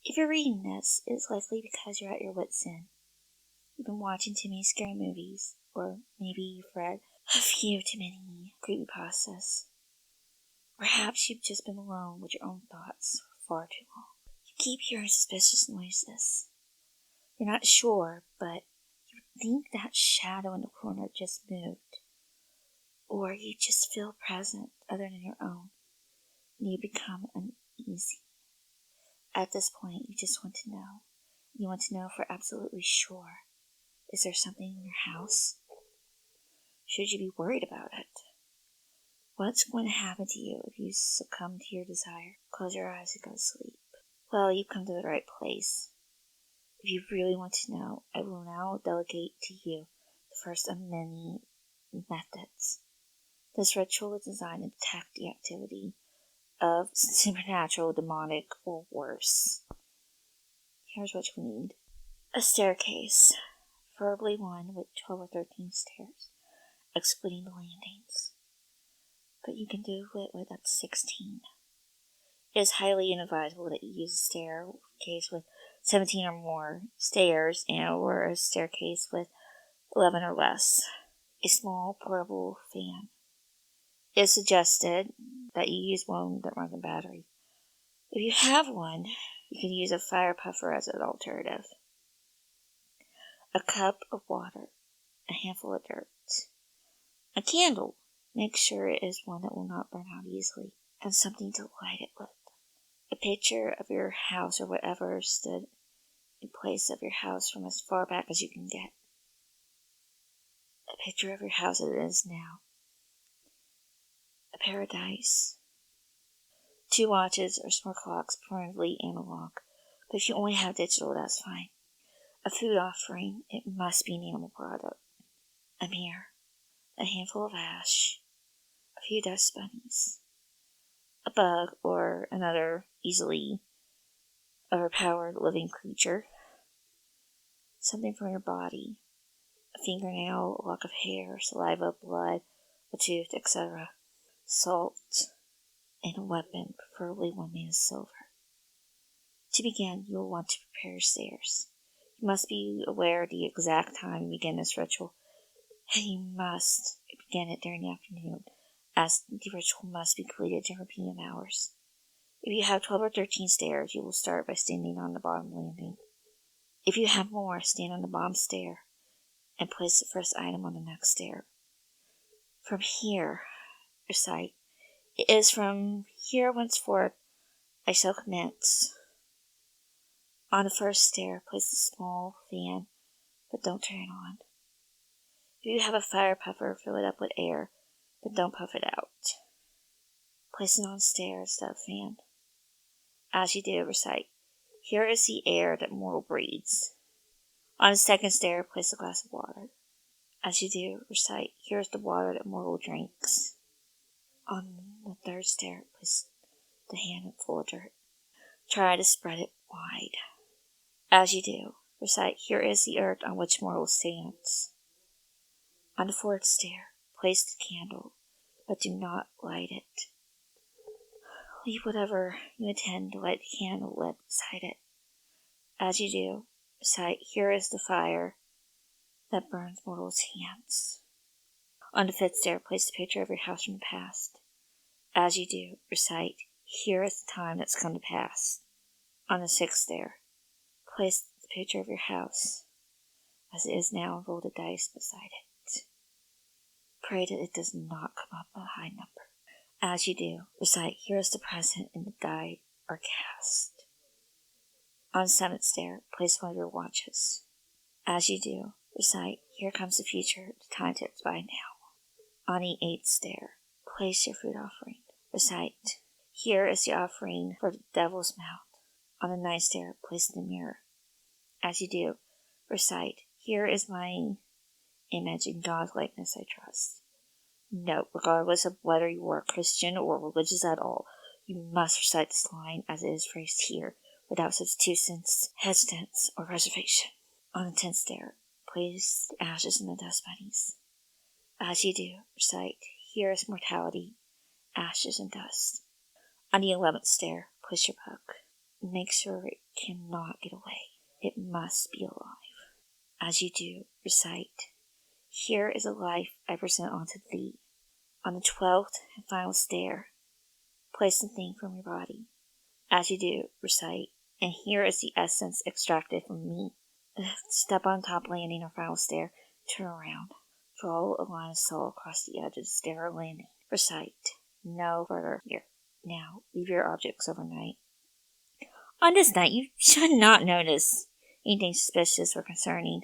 If you're reading this, it's likely because you're at your wit's end. You've been watching too many scary movies, or maybe you've read a few too many creepypastas. Perhaps you've just been alone with your own thoughts for far too long. You keep hearing suspicious noises. You're not sure, but you think that shadow in the corner just moved. Or you just feel a presence other than your own, and you become uneasy. At this point, you just want to know. You want to know for absolutely sure. Is there something in your house? Should you be worried about it? What's going to happen to you if you succumb to your desire? Close your eyes and go to sleep. Well, you've come to the right place. If you really want to know, I will now delegate to you the first of many methods. This ritual is designed to detect the activity of supernatural, demonic, or worse. Here's what you need. A staircase, preferably one with 12 or 13 stairs, excluding the landings. But you can do it with up to 16. It is highly inadvisable that you use a staircase with 17 or more stairs or a staircase with 11 or less. A small portable fan. It is suggested that you use one that runs on battery. If you have one, you can use a fire puffer as an alternative. A cup of water, a handful of dirt, a candle. Make sure it is one that will not burn out easily, and something to light it with. A picture of your house or whatever stood in place of your house from as far back as you can get. A picture of your house as it is now. A pair of dice. 2 watches or smart clocks, preferably analog, but if you only have digital, that's fine. A food offering, it must be an animal product. A mirror. A handful of ash. A few dust bunnies. A bug or another easily overpowered living creature. Something from your body. A fingernail, a lock of hair, saliva, blood, a tooth, etc. Salt, and a weapon, preferably one made of silver. To begin, you will want to prepare your stairs. You must be aware of the exact time you begin this ritual, and you must begin it during the afternoon, as the ritual must be completed during PM hours. If you have 12 or 13 stairs, you will start by standing on the bottom landing. If you have more, stand on the bottom stair and place the first item on the next stair. From here, recite, it is from here whenceforth I shall commence. On the first stair, place a small fan, but don't turn it on. If you have a fire puffer, fill it up with air, but don't puff it out. Place it on the stair instead of fan. As you do, recite, here is the air that mortal breathes. On the second stair, place a glass of water. As you do, recite, here is the water that mortal drinks. On the third stair, place the hand full of dirt. Try to spread it wide. As you do, recite, here is the earth on which mortal stands. On the fourth stair, place the candle, but do not light it. Leave whatever you intend to light the candle with beside it. As you do, recite, here is the fire that burns mortal's hands. On the fifth stair, place a picture of your house from the past. As you do, recite, here is the time that's come to pass. On the sixth stair, place the picture of your house as it is now and roll the dice beside it. Pray that it does not come up a high number. As you do, recite, here is the present and the die are cast. On the seventh stair, place one of your watches. As you do, recite, here comes the future, the time ticks by now. On the eighth stair, place your food offering. Recite, here is the offering for the devil's mouth. On the ninth stair, place the mirror. As you do, recite, here is my image in God's likeness I trust. Note, regardless of whether you are Christian or religious at all, you must recite this line as it is phrased here, without substitutions, hesitance, or reservation. On the 10th stair, place the ashes and the dust bunnies. As you do, recite, here is mortality, ashes and dust. On the 11th stair, place your book. Make sure it cannot get away. It must be alive. As you do, recite, "Here is a life I present unto thee." On the 12th and final stair, place the thing from your body. As you do, recite, "And here is the essence extracted from me." Step on top landing or final stair, turn around. Draw a line of salt across the edge of the stair or landing. Recite, "No further here." Now, leave your objects overnight. On this night, you should not notice anything suspicious or concerning.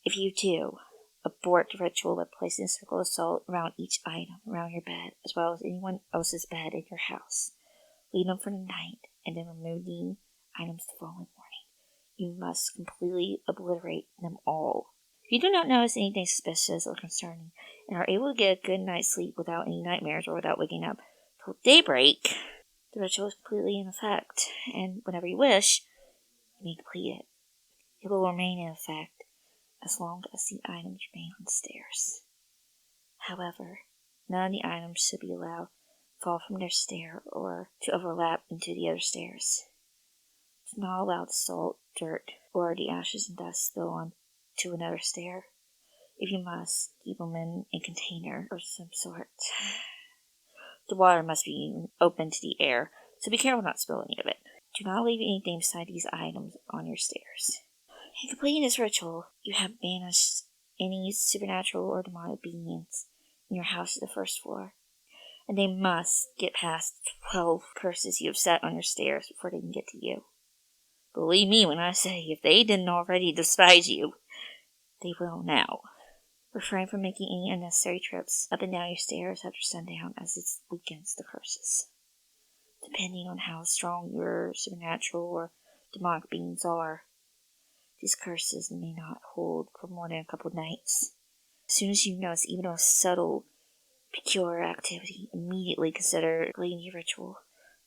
If you do, abort the ritual by placing a circle of salt around each item around your bed, as well as anyone else's bed in your house. Leave them for the night, and then remove the items the following morning. You must completely obliterate them all. If you do not notice anything suspicious or concerning, and are able to get a good night's sleep without any nightmares or without waking up till daybreak, the ritual is completely in effect, and whenever you wish, you may complete it. It will remain in effect as long as the items remain on the stairs. However, none of the items should be allowed to fall from their stair or to overlap into the other stairs. Do not allow the salt, dirt, or the ashes and dust to go on to another stair. If you must, keep them in a container of some sort. The water must be open to the air, so be careful not to spill any of it. Do not leave anything beside these items on your stairs. In completing this ritual, you have banished any supernatural or demonic beings in your house to the first floor, and they must get past the 12 curses you have set on your stairs before they can get to you. Believe me when I say, if they didn't already despise you, they will now. Refrain from making any unnecessary trips up and down your stairs after sundown, as it weakens the curses. Depending on how strong your supernatural or demonic beings are, these curses may not hold for more than a couple of nights. As soon as you notice even a subtle, peculiar activity, immediately consider completing your ritual.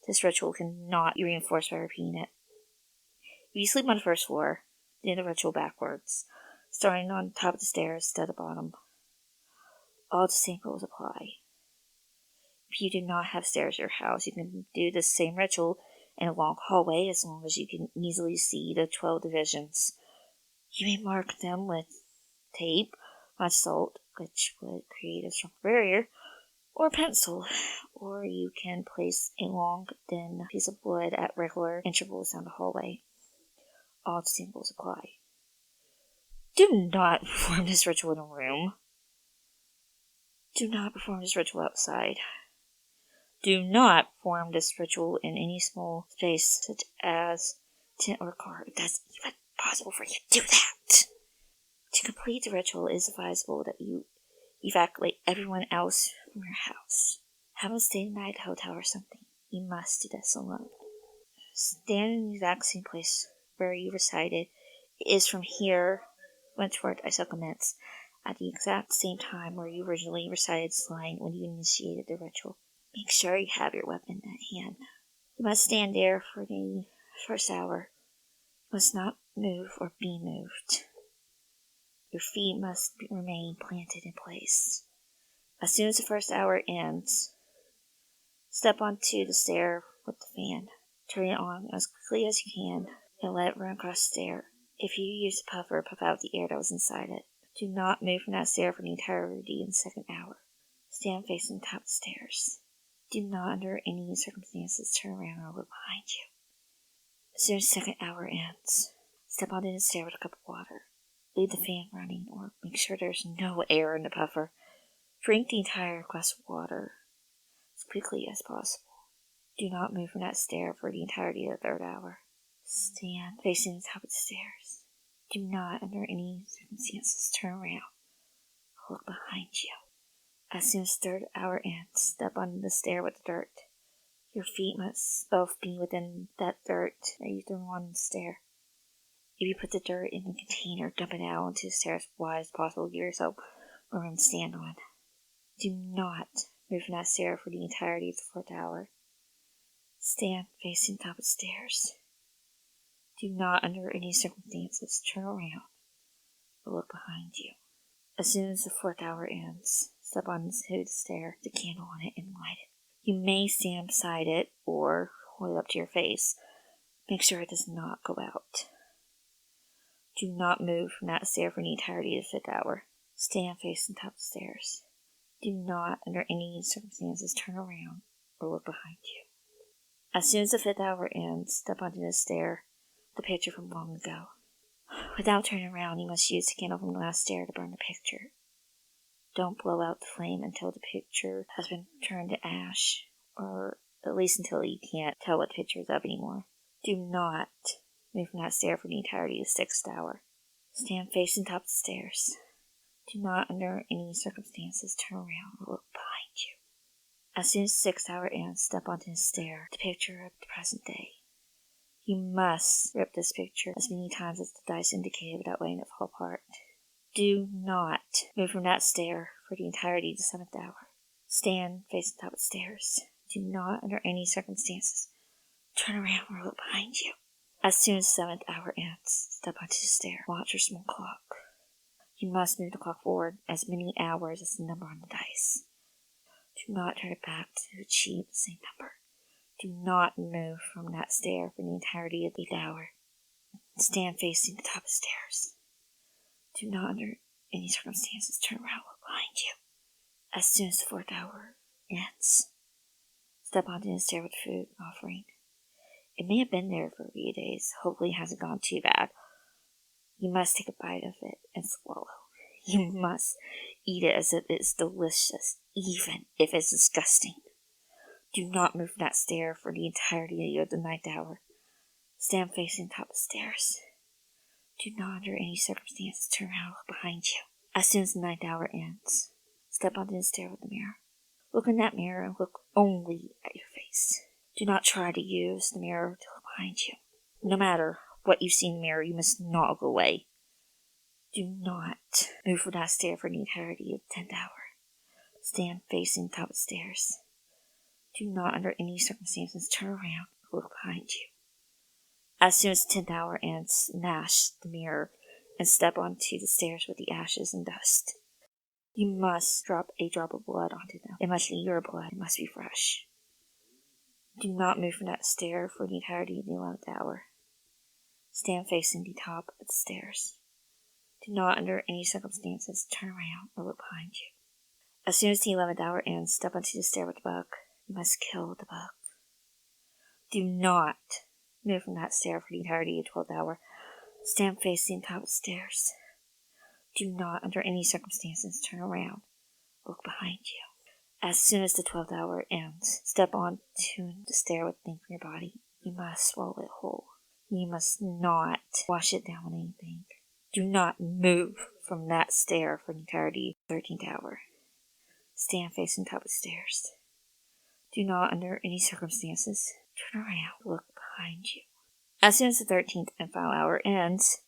This ritual cannot be reinforced by repeating it. If you sleep on the first floor, do the ritual backwards, starting on top of the stairs instead of the bottom. All the same rules apply. If you do not have stairs in your house, you can do the same ritual in a long hallway as long as you can easily see the 12 divisions. You may mark them with tape, not salt, which would create a strong barrier, or pencil, or you can place a long, thin piece of wood at regular intervals down the hallway. All the same rules apply. Do not perform this ritual in a room. Do not perform this ritual outside. Do not perform this ritual in any small space, such as tent or car, if that's even possible for you to do that. To complete the ritual, it is advisable that you evacuate everyone else from your house. Have them stay the night at a hotel or something. You must do this alone. Stand in the exact same place where you recited, "It is from here whenceforth I shall commence," at the exact same time where you originally recited this line when you initiated the ritual. Make sure you have your weapon at hand. You must stand there for the first hour. You must not move or be moved. Your feet must remain planted in place. As soon as the first hour ends, step onto the stair with the fan. Turn it on as quickly as you can and let it run across the stair. If you use a puffer, puff out the air that was inside it. Do not move from that stair for the entirety of the second hour. Stand facing the top of the stairs. Do not, under any circumstances, turn around or look behind you. As soon as the second hour ends, step onto the stair with a cup of water. Leave the fan running, or make sure there's no air in the puffer. Drink the entire glass of water as quickly as possible. Do not move from that stair for the entirety of the third hour. Stand facing the top of the stairs. Do not, under any circumstances, turn around or look behind you. As soon as the third hour ends, step on the stair with the dirt. Your feet must both be within that dirt that you threw on the stair. If you put the dirt in the container, dump it out onto the stair as wide as possible to give yourself a room to stand on. Do not move from that stair for the entirety of the fourth hour. Stand facing the top of the stairs. Do not, under any circumstances, turn around or look behind you. As soon as the fourth hour ends, step onto the stair, the candle on it, and light it. You may stand beside it or hold it up to your face, Make sure it does not go out. Do not move from that stair for the entirety of the 5th hour. Stand facing top of the stairs. Do not, under any circumstances, turn around or look behind you. As soon as the 5th hour ends, step onto the stair, the picture from long ago. Without turning around, you must use the candle from the last stair to burn the picture. Don't blow out the flame until the picture has been turned to ash, or at least until you can't tell what the picture is of anymore. Do not move from that stair for the entirety of the 6th hour. Stand facing top of the stairs. Do not, under any circumstances, turn around or look behind you. As soon as the 6th hour ends, step onto the stair, the picture of the present day. You must rip this picture as many times as the dice indicate without letting it fall apart. Do not move from that stair for the entirety of the 7th hour. Stand facing top of the stairs. Do not, under any circumstances, turn around or look behind you. As soon as the 7th hour ends, step onto the stair. Watch your small clock. You must move the clock forward as many hours as the number on the dice. Do not turn it back to achieve the same number. Do not move from that stair for the entirety of the 8th hour. Stand facing the top of the stairs. Do not, under any circumstances, turn around or look behind you. As soon as the 4th hour ends, step onto the stair with food offering. It may have been there for a few days. Hopefully it hasn't gone too bad. You must take a bite of it and swallow. You must eat it as if it's delicious, even if it's disgusting. Do not move from that stair for the entirety of the 9th hour. Stand facing the top of the stairs. Do not, under any circumstances, turn around or look behind you. As soon as the 9th hour ends, step onto the stair with the mirror. Look in that mirror and look only at your face. Do not try to use the mirror to look behind you. No matter what you see in the mirror, you must not look away. Do not move from that stair for the entirety of the 10th hour. Stand facing the top of the stairs. Do not, under any circumstances, turn around or look behind you. As soon as the 10th hour ends, mash the mirror and step onto the stairs with the ashes and dust. You must drop a drop of blood onto them. It must be your blood. It must be fresh. Do not move from that stair for the entirety of the 11th hour. Stand facing the top of the stairs. Do not, under any circumstances, turn around or look behind you. As soon as the 11th hour ends, step onto the stair with the bug. You must kill the bug. Do not move from that stair for the entirety of the 12th hour. Stand facing the top of the stairs. Do not, under any circumstances, turn around or look behind you. As soon as the 12th hour ends, step onto the stair with thing from your body. You must swallow it whole. You must not wash it down with anything. Do not move from that stair for the entirety of the 13th hour. Stand facing the top of the stairs. Do not, under any circumstances, turn around or look behind you. As soon as the 13th and final hour ends,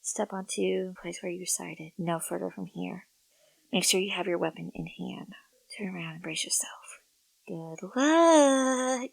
step onto the place where you decided, no further from here. Make sure you have your weapon in hand. Turn around and brace yourself. Good luck!